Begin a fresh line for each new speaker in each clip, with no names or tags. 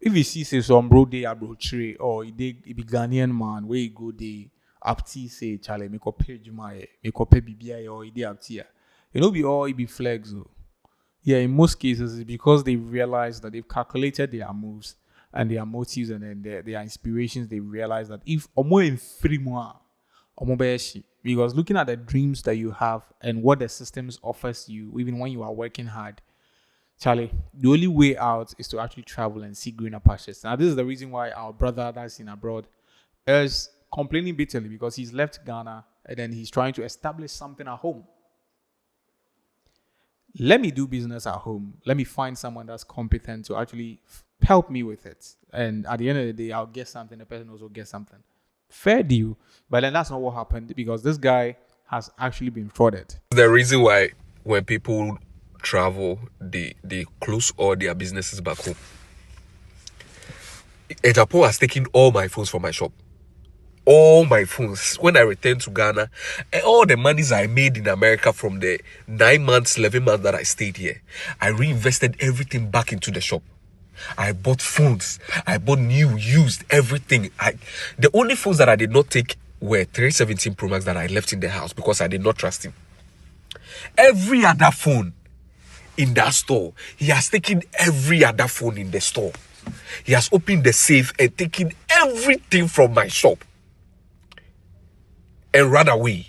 if you see say some bro they are bro tree or it be Ghanaian man where you go they up to say Charlie make up page my make up BBI or it up here. You know be all it be flags though. Yeah, in most cases, it's because they realize that they've calculated their moves and their motives and then their inspirations. They realize that if omo in 3 more, omo beshi, because looking at the dreams that you have and what the systems offers you, even when you are working hard, Charlie, the only way out is to actually travel and see greener pastures. Now, this is the reason why our brother that's in abroad is complaining bitterly because he's left Ghana and then he's trying to establish something at home. Let me do business at home. Let me find someone that's competent to actually help me with it. And at the end of the day, I'll get something. The person also gets something. Fair deal. But then that's not what happened because this guy has actually been frauded.
The reason why when people travel, they close all their businesses back home. Japan has taken all my phones from my shop. All my phones. When I returned to Ghana, and all the monies I made in America from the 9 months, 11 months that I stayed here, I reinvested everything back into the shop. I bought phones. I bought new, used, everything. The only phones that I did not take were 317 Pro Max that I left in the house because I did not trust him. Every other phone in that store, he has taken every other phone in the store. He has opened the safe and taken everything from my shop and run away.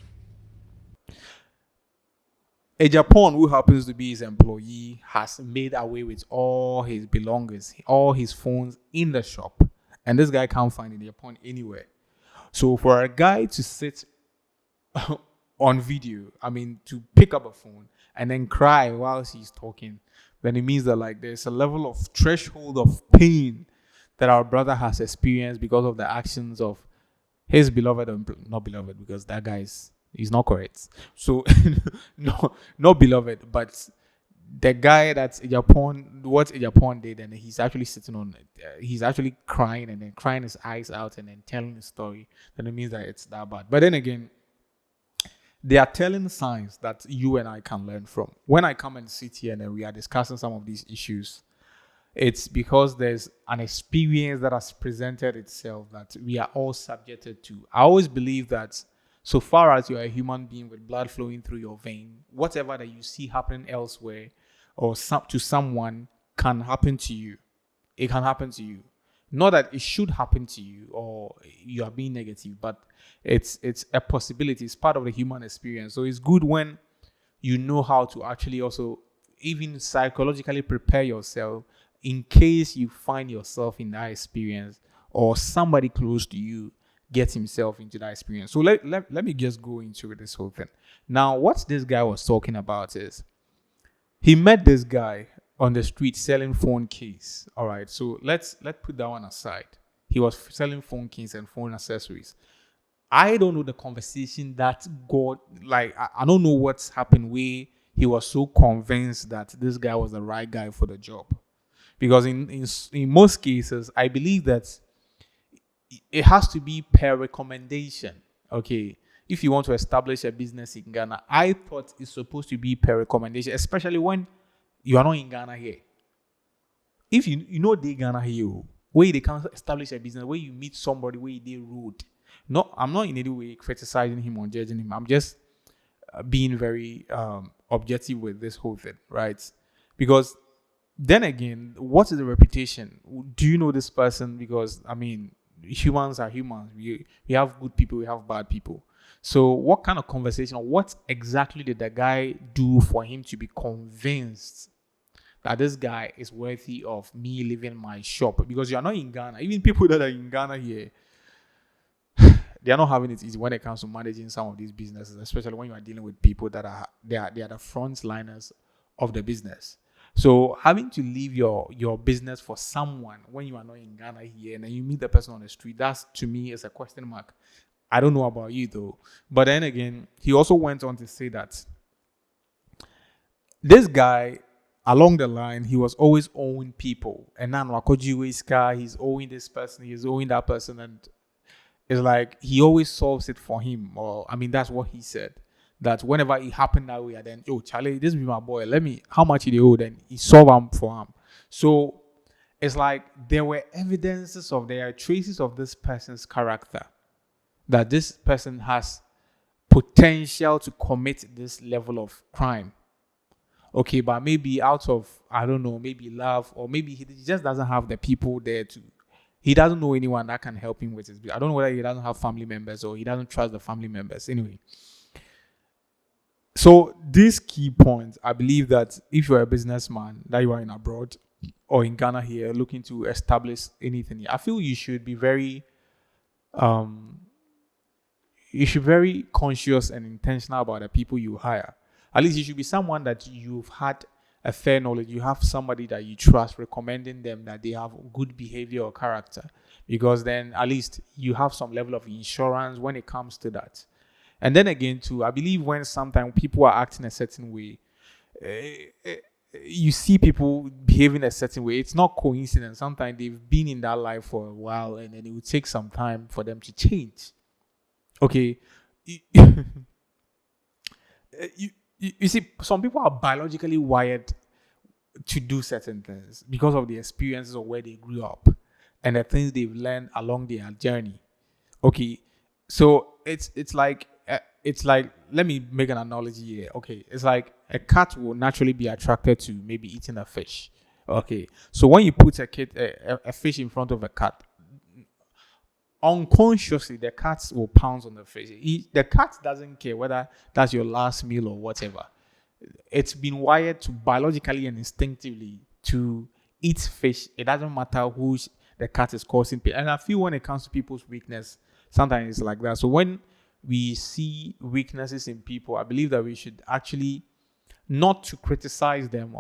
A Japan who happens to be his employee has made away with all his belongings, all his phones in the shop. And this guy can't find it in Japan anywhere. So for a guy to sit on video, to pick up a phone and then cry whilst he's talking, then it means that like there's a level of threshold of pain that our brother has experienced because of the actions of his beloved, not beloved, because that guy is not correct. So, no, not beloved, but the guy that's in Japan, what in Japan did, and he's actually sitting on it. He's actually crying and then crying his eyes out and then telling the story. Then it means that it's that bad. But then again, they are telling signs that you and I can learn from. When I come and sit here and then we are discussing some of these issues, it's because there's an experience that has presented itself that we are all subjected to. I always believe that so far as you are a human being with blood flowing through your vein, whatever that you see happening elsewhere or to someone can happen to you. It can happen to you. Not that it should happen to you or you are being negative, but it's a possibility. It's part of the human experience. So it's good when you know how to actually also even psychologically prepare yourself in case you find yourself in that experience or somebody close to you gets himself into that experience. So let me just go into this whole thing. Now, what this guy was talking about is he met this guy on the street selling phone case. All right, so let's put that one aside. He was selling phone case and phone accessories. I don't know the conversation that got, I don't know what's happened where he was so convinced that this guy was the right guy for the job. Because in most cases, I believe that it has to be per recommendation. Okay, if you want to establish a business in Ghana, I thought it's supposed to be per recommendation, especially when you are not in Ghana here. If you know they Ghana here, where they can establish a business, where you meet somebody where they rude. No, I'm not in any way criticizing him or judging him. I'm just being very objective with this whole thing, right? Because then again, what is the reputation? Do you know this person? Because humans are humans. We have good people, we have bad people. So what kind of conversation or what exactly did the guy do for him to be convinced that this guy is worthy of me leaving my shop? Because you are not in Ghana. Even people that are in Ghana here, they are not having it easy when it comes to managing some of these businesses, especially when you are dealing with people that are the front liners of the business. So having to leave your business for someone when you are not in Ghana here and then you meet the person on the street, that's to me is a question mark. I don't know about you though. But then again, he also went on to say that this guy, along the line, he was always owing people. And now he's owing this person, he's owing that person. And it's like he always solves it for him. Or that's what he said. That whenever it happened that way, then, Charlie, this be my boy. How much he owe? Then he solve him for him. So it's like there are traces of this person's character, that this person has potential to commit this level of crime. Okay, but maybe out of, I don't know, maybe love, or maybe he just doesn't have the people there to, he doesn't know anyone that can help him with his, I don't know whether he doesn't have family members or he doesn't trust the family members. Anyway, so these key points, I believe that if you're a businessman, that you are in abroad or in Ghana here looking to establish anything, I feel you should be um very conscious and intentional about the people you hire. At least you should be someone that you've had a fair knowledge. You have somebody that you trust recommending them, that they have good behavior or character, because then at least you have some level of insurance when it comes to that. And then again, too, I believe when sometimes people are acting a certain way, eh, eh, you see people behaving a certain way. It's not coincidence. Sometimes they've been in that life for a while, and then it will take some time for them to change. Okay. you, you see, some people are biologically wired to do certain things because of the experiences of where they grew up and the things they've learned along their journey. Okay, so it's like let me make an analogy here. Okay, it's like a cat will naturally be attracted to maybe eating a fish. Okay, so when you put a fish in front of a cat, unconsciously the cat will pounce on the fish. The cat doesn't care whether that's your last meal or whatever. It's been wired to biologically and instinctively to eat fish. It doesn't matter who the cat is causing pain. And I feel when it comes to people's weakness, sometimes it's like that. So when we see weaknesses in people, I believe that we should actually not to criticize them,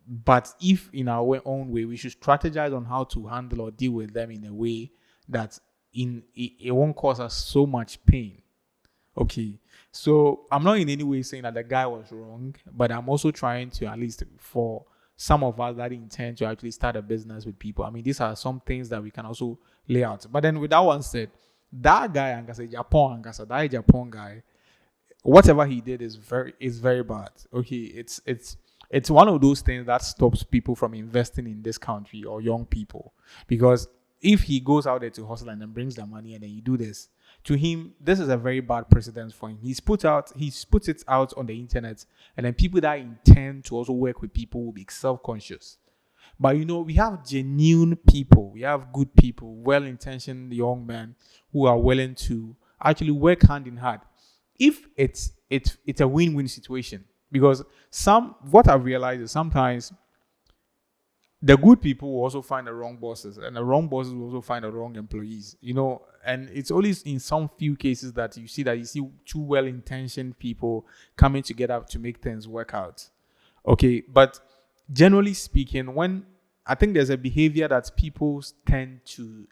but if in our own way, we should strategize on how to handle or deal with them in a way that it won't cause us so much pain. Okay, so I'm not in any way saying that the guy was wrong, but I'm also trying to, at least for some of us that intend to actually start a business with people, I mean, these are some things that we can also lay out. But then with that one said, that guy, that Japan guy, whatever he did is very bad. Okay, it's one of those things that stops people from investing in this country or young people, because if he goes out there to hustle and then brings the money and then you do this to him, this is a very bad precedent for him. He's put it out on the internet, and then people that intend to also work with people will be self-conscious. But we have genuine people, we have good people, well-intentioned young men who are willing to actually work hand in hand. If it's a win-win situation, because what I've realized is sometimes the good people will also find the wrong bosses, and the wrong bosses will also find the wrong employees. And it's only in some few cases that you see two well-intentioned people coming together to make things work out. Okay, but generally speaking, when I think there's a behavior that people tend to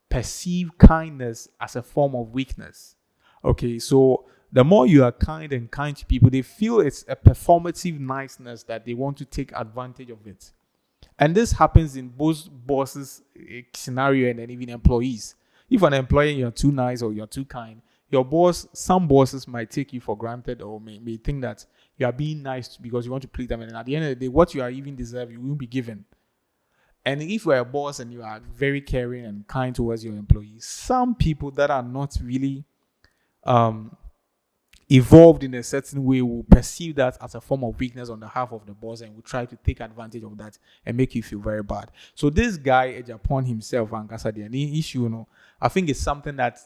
perceive kindness as a form of weakness. Okay, so the more you are kind to people, they feel it's a performative niceness that they want to take advantage of it. And this happens in both bosses scenario and then even employees. If an employee, you're too nice or you're too kind, some bosses might take you for granted, or may think that you are being nice because you want to please them. And at the end of the day, what you are even deserve, you will be given. And if you're a boss and you are very caring and kind towards your employees, some people that are not really evolved in a certain way will perceive that as a form of weakness on behalf of the boss and will try to take advantage of that and make you feel very bad. So this guy, Japan himself, and the issue, I think it's something that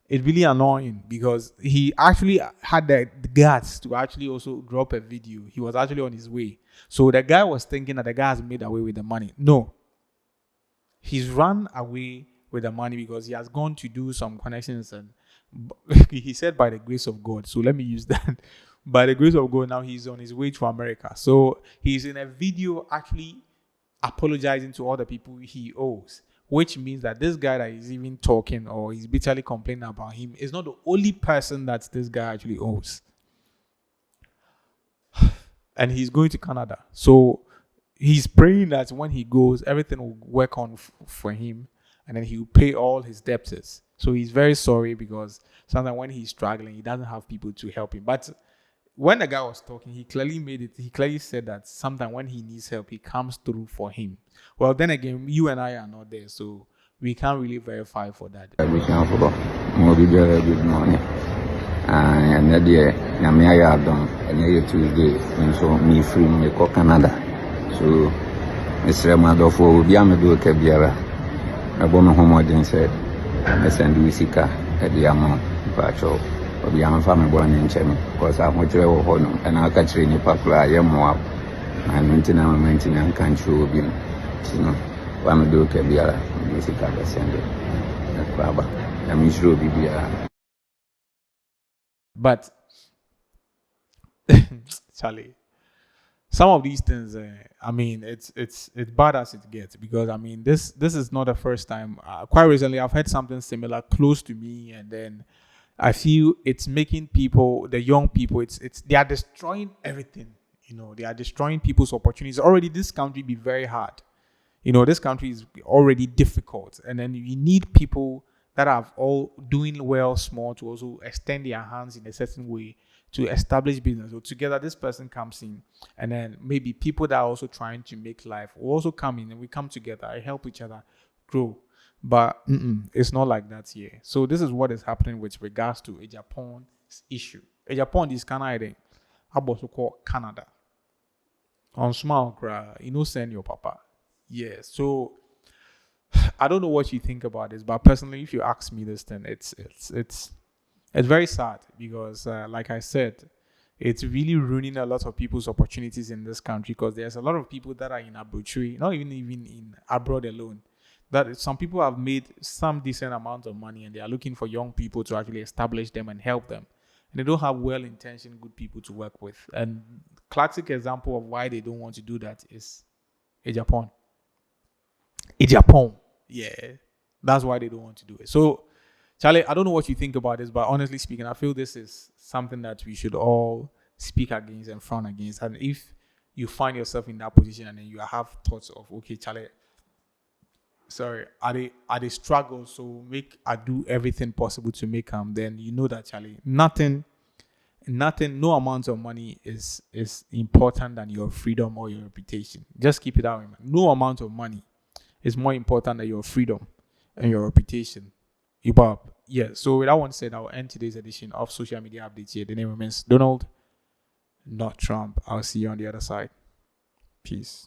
it's really annoying, because he actually had the guts to actually also drop a video. He was actually on his way. So the guy was thinking that the guy has made away with the money. No. He's run away with the money because he has gone to do some connections, and he said by the grace of God. So let me use that. By the grace of God, now he's on his way to America. So he's in a video actually apologizing to all the people he owes, which means that this guy that is even talking or is bitterly complaining about him is not the only person that this guy actually owes. And he's going to Canada. So he's praying that when he goes, everything will work on for him, and then he will pay all his debtors. So he's very sorry, because sometimes when he's struggling, he doesn't have people to help him. But when the guy was talking, he clearly said that sometimes when he needs help, he comes through for him. Well, then again, you and I are not there, so we can't really verify for that.
abusuafoɔ mo biara good morning ɛnɛ deɛ nyame ayɛ adom ɛnɛ yɛ Tuesday nso mefiri mu mekɔ Canada so mesrɛ mu adɔfoɔ obi a mede woka biara ɛbɔ me ho mmɔden sɛ mɛsɛnde wo sika ɛde ama mpakyɛw obi a mfa me bɔne nkyɛ me because ahokyerɛ wɔ hɔ no ɛna aka kyerɛ nnipa koraa yɛmmoa na ɛno nti na mama ntimi anka nkyerɛ obi no nti no wa mede woka biara mede sika bɛsɛnde ɛkɔaba na menhyerɛ obi biara.
But Charlie, some of these things, I mean, it's bad as it gets because I mean, this is not the first time. Quite recently, I've had something similar close to me, and then I feel it's making people, the young people, it's they are destroying everything. You know, they are destroying people's opportunities. Already, this country be very hard. You know, this country is already difficult, and then you need people that are all doing well small to also extend their hands in a certain way to establish business. So together this person comes in, and then maybe people that are also trying to make life will also come in, and we come together and help each other grow. But it's not like that here. So this is what is happening with regards to a Japan issue. A Japan is Canada. I also call Canada. On small cry, you know, send your papa. Yeah. So I don't know what you think about this, but personally, if you ask me this, then it's very sad because, like I said, it's really ruining a lot of people's opportunities in this country because there's a lot of people that are in Abuchi, not even in abroad alone. That some people have made some decent amount of money and they are looking for young people to actually establish them and help them, and they don't have well-intentioned good people to work with. And classic example of why they don't want to do that is a Japan. Yeah, that's why they don't want to do it. So, Charlie, I don't know what you think about this, but honestly speaking, I feel this is something that we should all speak against and frown against. And if you find yourself in that position and then you have thoughts of, okay, Charlie, sorry, are they struggle? So I do everything possible to make them. Then you know that, Charlie, nothing, no amount of money is important than your freedom or your reputation. Just keep it out, man. No amount of money is more important than your freedom and your reputation. Yeah, so with that one said, I'll end today's edition of Social Media Updates here. The name remains Donald, not Trump. I'll see you on the other side. Peace.